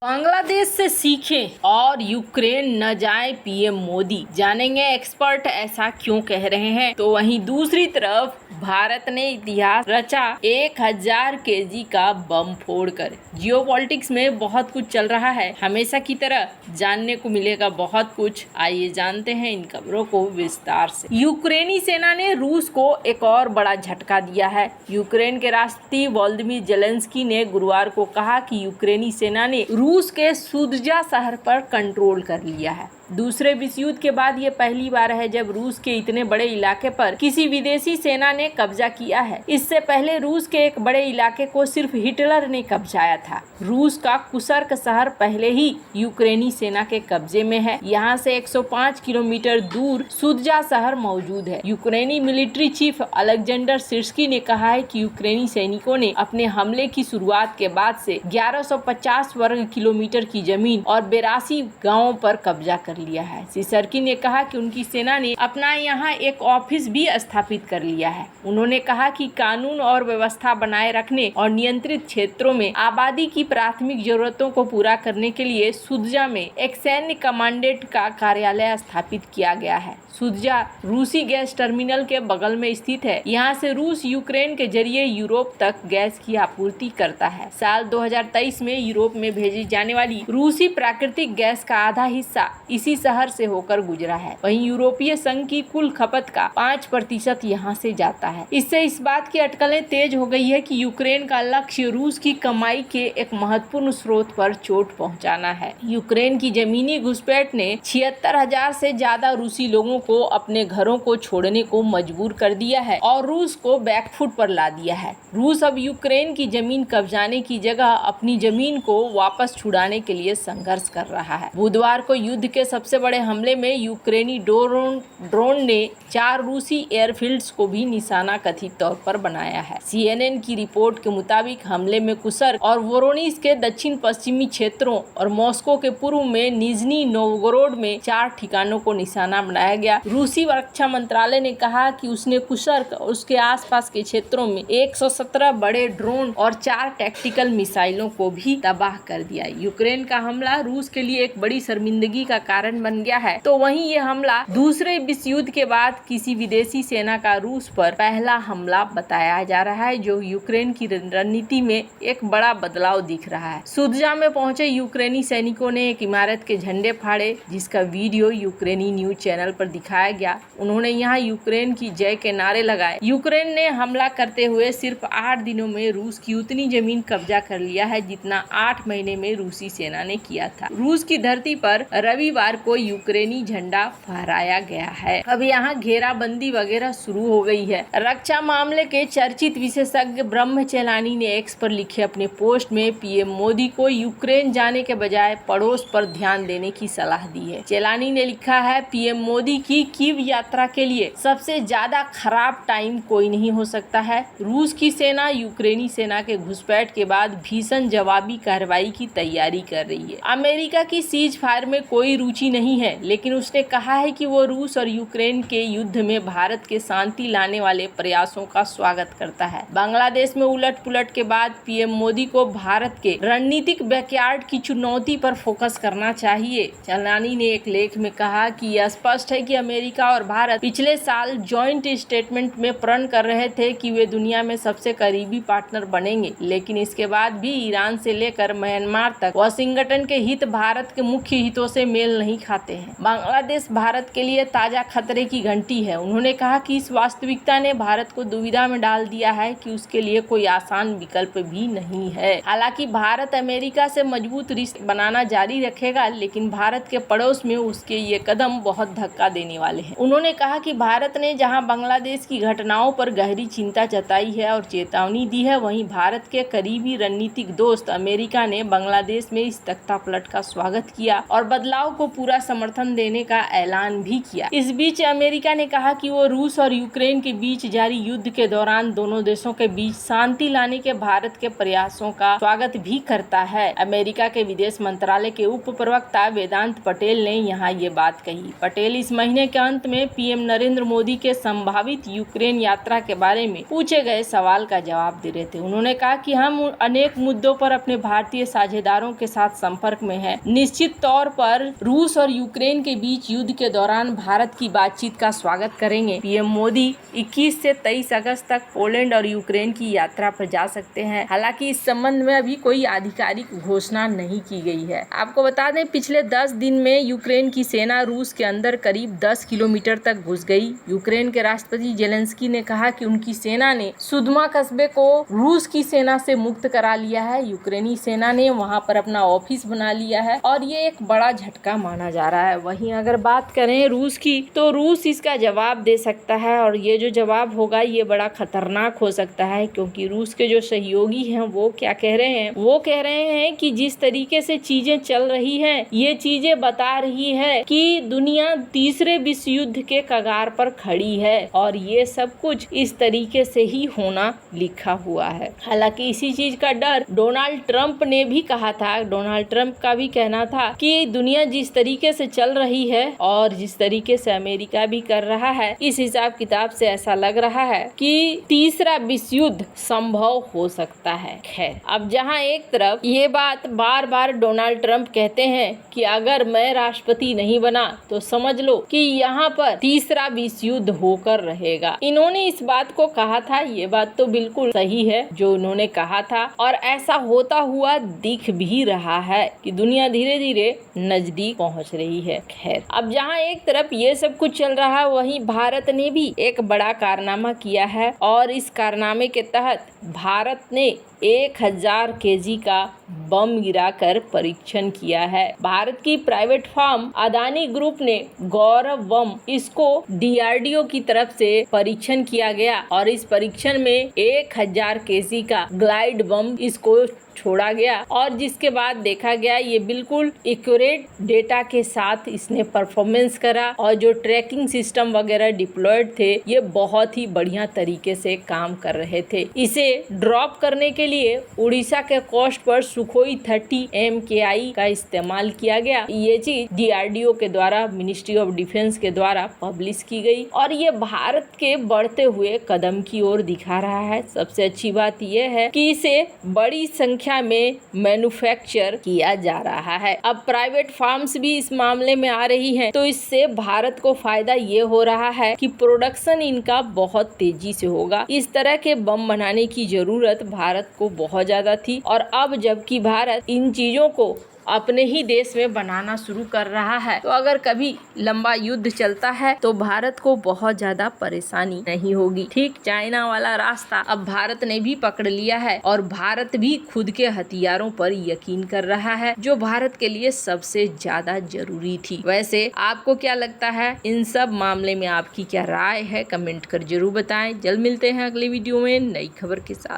बांग्लादेश से सीखें और यूक्रेन न जाए पीएम मोदी। जानेंगे एक्सपर्ट ऐसा क्यों कह रहे हैं। तो वहीं दूसरी तरफ भारत ने इतिहास रचा 1000 केजी का बम फोड़कर। जियोपॉलिटिक्स में बहुत कुछ चल रहा है, हमेशा की तरह जानने को मिलेगा बहुत कुछ। आइए जानते हैं इन खबरों को विस्तार से। यूक्रेनी सेना ने रूस को एक और बड़ा झटका दिया है। यूक्रेन के राष्ट्रपति वोलोदिमीर जेलेंस्की ने गुरुवार को कहा कि यूक्रेनी सेना ने रूस के सुदजा शहर पर कंट्रोल कर लिया है। दूसरे विश्व युद्ध के बाद ये पहली बार है जब रूस के इतने बड़े इलाके पर किसी विदेशी सेना ने कब्जा किया है। इससे पहले रूस के एक बड़े इलाके को सिर्फ हिटलर ने कब्जाया था। रूस का कुर्स्क शहर पहले ही यूक्रेनी सेना के कब्जे में है। यहाँ से 105 किलोमीटर दूर सुदजा शहर मौजूद है। यूक्रेनी मिलिट्री चीफ अलेक्जेंडर सिर्स्की ने कहा है कि यूक्रेनी सैनिकों ने अपने हमले की शुरुआत के बाद से 1150 वर्ग किलोमीटर की जमीन और 82 गाँवों पर कब्जा कर लिया है। सिर्स्की ने कहा कि उनकी सेना ने अपना यहाँ एक ऑफिस भी स्थापित कर लिया है। उन्होंने कहा कि कानून और व्यवस्था बनाए रखने और नियंत्रित क्षेत्रों में आबादी की प्राथमिक जरूरतों को पूरा करने के लिए सुदजा में एक सैन्य कमांडेंट का कार्यालय स्थापित किया गया है। सुदजा रूसी गैस टर्मिनल के बगल में स्थित है। यहाँ से रूस यूक्रेन के जरिए यूरोप तक गैस की आपूर्ति करता है। साल 2023 में यूरोप में भेजी जाने वाली रूसी प्राकृतिक गैस का आधा हिस्सा इसी शहर से होकर गुजरा है। वहीं यूरोपीय संघ की कुल खपत का 5% यहाँ से जाता है। इससे इस बात की अटकलें तेज हो गई है कि यूक्रेन का लक्ष्य रूस की कमाई के एक महत्वपूर्ण स्रोत पर चोट पहुँचाना है। यूक्रेन की जमीनी घुसपैठ ने 76,000 से ज्यादा रूसी लोगों को अपने घरों को छोड़ने को मजबूर कर दिया है और रूस को बैकफुट पर ला दिया है। रूस अब यूक्रेन की जमीन कब्जाने की जगह अपनी जमीन को वापस छुड़ाने के लिए संघर्ष कर रहा है। बुधवार को युद्ध के सबसे बड़े हमले में यूक्रेनी ड्रोन ने 4 रूसी एयरफील्ड्स को भी निशाना कथित तौर पर बनाया है। CNN की रिपोर्ट के मुताबिक हमले में कुर्स्क और वोरोनिज के दक्षिण पश्चिमी क्षेत्रों और मॉस्को के पूर्व में निजनी नोवगोरोड में 4 ठिकानों को निशाना बनाया गया। रूसी रक्षा मंत्रालय ने कहा कि उसने कुर्स्क और उसके आसपास के क्षेत्रों में 117 बड़े ड्रोन और 4 टैक्टिकल मिसाइलों को भी तबाह कर दिया। यूक्रेन का हमला रूस के लिए एक बड़ी शर्मिंदगी का कारण बन गया है। तो वहीं ये हमला दूसरे विश्व युद्ध के बाद किसी विदेशी सेना का रूस पर पहला हमला बताया जा रहा है, जो यूक्रेन की रणनीति में एक बड़ा बदलाव दिख रहा है। सुदजा में पहुंचे यूक्रेनी सैनिकों ने एक इमारत के झंडे फाड़े, जिसका वीडियो यूक्रेनी न्यूज चैनल पर दिखाया गया। उन्होंने यहाँ यूक्रेन की जय के नारे लगाए। यूक्रेन ने हमला करते हुए सिर्फ 8 दिनों में रूस की उतनी जमीन कब्जा कर लिया है जितना 8 महीने में रूसी सेना ने किया था। रूस की धरती पर रविवार को यूक्रेनी झंडा फहराया गया है। अब यहाँ घेराबंदी वगैरह शुरू हो गई है। रक्षा मामले के चर्चित विशेषज्ञ ब्रह्म चेलानी ने एक्स पर लिखे अपने पोस्ट में पीएम मोदी को यूक्रेन जाने के बजाय पड़ोस पर ध्यान देने की सलाह दी है। चेलानी ने लिखा है, पीएम मोदी की कीव यात्रा के लिए सबसे ज्यादा खराब टाइम कोई नहीं हो सकता है। रूस की सेना यूक्रेनी सेना के घुसपैठ के बाद भीषण जवाबी कार्रवाई की तैयारी कर रही है। अमेरिका की सीज फायर में कोई रुचि नहीं है, लेकिन उसने कहा है कि वो रूस और यूक्रेन के युद्ध में भारत के शांति लाने वाले प्रयासों का स्वागत करता है। बांग्लादेश में उलट पुलट के बाद पीएम मोदी को भारत के रणनीतिक बैकयार्ड की चुनौती पर फोकस करना चाहिए। चेलानी ने एक लेख में कहा कि यह स्पष्ट है कि अमेरिका और भारत पिछले साल जॉइंट स्टेटमेंट में प्रण कर रहे थे कि वे दुनिया में सबसे करीबी पार्टनर बनेंगे, लेकिन इसके बाद भी ईरान से लेकर म्यांमार तक वाशिंगटन के हित भारत के मुख्य हितों से मेल नहीं खाते हैं। बांग्लादेश भारत के लिए ताजा खतरे की घंटी है। उन्होंने कहा कि इस वास्तविकता ने भारत को दुविधा में डाल दिया है कि उसके लिए कोई आसान विकल्प भी नहीं है। हालांकि भारत अमेरिका से मजबूत रिश्ते बनाना जारी रखेगा, लेकिन भारत के पड़ोस में उसके ये कदम बहुत धक्का देने वाले हैं। उन्होंने कहा कि भारत ने जहां बांग्लादेश की घटनाओं पर गहरी चिंता जताई है और चेतावनी दी है, वहीं भारत के करीबी रणनीतिक दोस्त अमेरिका ने बांग्लादेश में इस तख्तापलट का स्वागत किया और बदलाव को पूरा समर्थन देने का ऐलान भी किया। इस बीच अमेरिका ने कहा कि वो रूस और यूक्रेन के बीच जारी युद्ध के दौरान दोनों देशों के बीच शांति लाने के भारत के प्रयासों का स्वागत भी करता है। अमेरिका के विदेश मंत्रालय के उप प्रवक्ता वेदांत पटेल ने यहाँ ये बात कही। पटेल इस महीने के अंत में पीएम नरेंद्र मोदी के संभावित यूक्रेन यात्रा के बारे में पूछे गए सवाल का जवाब दे रहे थे। उन्होंने कहा कि हम अनेक मुद्दों पर अपने भारतीय साझेदारों के साथ संपर्क में हैं। निश्चित तौर पर रूस और यूक्रेन के बीच युद्ध के दौरान भारत की बातचीत का स्वागत करेंगे। पीएम मोदी 21 से 23 अगस्त तक पोलैंड और यूक्रेन की यात्रा पर जा सकते हैं। हालांकि इस संबंध में अभी कोई आधिकारिक घोषणा नहीं की गई है। आपको बता दें, पिछले 10 दिन में यूक्रेन की सेना रूस के अंदर करीब 10 किलोमीटर तक घुस गई। यूक्रेन के राष्ट्रपति जेलेंस्की ने कहा कि उनकी सेना ने सुदमा कस्बे को रूस की सेना से मुक्त करा लिया है। यूक्रेनी सेना ने वहां पर अपना ऑफिस बना लिया है और ये एक बड़ा झटका माना जा रहा है। वहीं अगर बात करें रूस की, तो रूस इसका जवाब दे सकता है और ये जो जवाब होगा ये बड़ा खतरनाक हो सकता है, क्योंकि रूस के जो सहयोगी हैं वो क्या कह रहे हैं, वो कह रहे हैं कि जिस तरीके से चीजें चल रही हैं, ये चीजें बता रही है कि दुनिया तीसरे विश्व युद्ध के कगार पर खड़ी है और ये सब कुछ इस तरीके से ही होना लिखा हुआ है। हालांकि इसी चीज का डर डोनाल्ड ट्रंप ने भी कहा था। डोनाल्ड ट्रंप का भी कहना था कि दुनिया जिस तरीके से चल रही है और जिस तरीके से अमेरिका भी कर रहा है, इस हिसाब किताब से ऐसा लग रहा है कि तीसरा विश्व युद्ध संभव हो सकता है। खैर, अब जहां एक तरफ ये बात बार बार डोनाल्ड ट्रंप कहते हैं कि अगर मैं राष्ट्रपति नहीं बना तो समझ लो कि यहाँ पर तीसरा विश्व युद्ध होकर रहेगा। इन्होंने इस बात को कहा था, ये बात तो बिल्कुल सही है जो उन्होंने कहा था और ऐसा होता हुआ दिख भी रहा है कि दुनिया धीरे धीरे नजदीक पहुंच रही है। खैर, अब जहां एक तरफ ये सब कुछ चल रहा है, वहीं भारत ने भी एक बड़ा कारनामा किया है और इस कारनामे के तहत भारत ने 1000 केजी का बम गिराकर परीक्षण किया है। भारत की प्राइवेट फर्म अदानी ग्रुप ने गौरव बम, इसको डीआरडीओ की तरफ से परीक्षण किया गया और इस परीक्षण में 1000 केजी का ग्लाइड बम इसको छोड़ा गया और जिसके बाद देखा गया ये बिल्कुल एक्यूरेट डेटा के साथ इसने परफॉर्मेंस करा और जो ट्रैकिंग सिस्टम वगैरह डिप्लॉयड थे ये बहुत ही बढ़िया तरीके से काम कर रहे थे। इसे ड्रॉप करने के लिए उड़ीसा के कोस्ट पर सुखोई 30 MKI का इस्तेमाल किया गया। ये चीज डीआरडीओ के द्वारा, मिनिस्ट्री ऑफ डिफेंस के द्वारा पब्लिश की गई और ये भारत के बढ़ते हुए कदम की ओर दिखा रहा है। सबसे अच्छी बात यह है कि इसे बड़ी संख्या में मैन्युफैक्चर किया जा रहा है। अब प्राइवेट फार्म्स भी इस मामले में आ रही हैं, तो इससे भारत को फायदा ये हो रहा है कि प्रोडक्शन इनका बहुत तेजी से होगा। इस तरह के बम बनाने की जरूरत भारत को बहुत ज्यादा थी और अब जबकि भारत इन चीजों को अपने ही देश में बनाना शुरू कर रहा है, तो अगर कभी लंबा युद्ध चलता है तो भारत को बहुत ज्यादा परेशानी नहीं होगी। ठीक चाइना वाला रास्ता अब भारत ने भी पकड़ लिया है और भारत भी खुद के हथियारों पर यकीन कर रहा है, जो भारत के लिए सबसे ज्यादा जरूरी थी। वैसे आपको क्या लगता है, इन सब मामले में आपकी क्या राय है, कमेंट कर जरूर बताएं। जल्द मिलते हैं अगली वीडियो में नई खबर के साथ।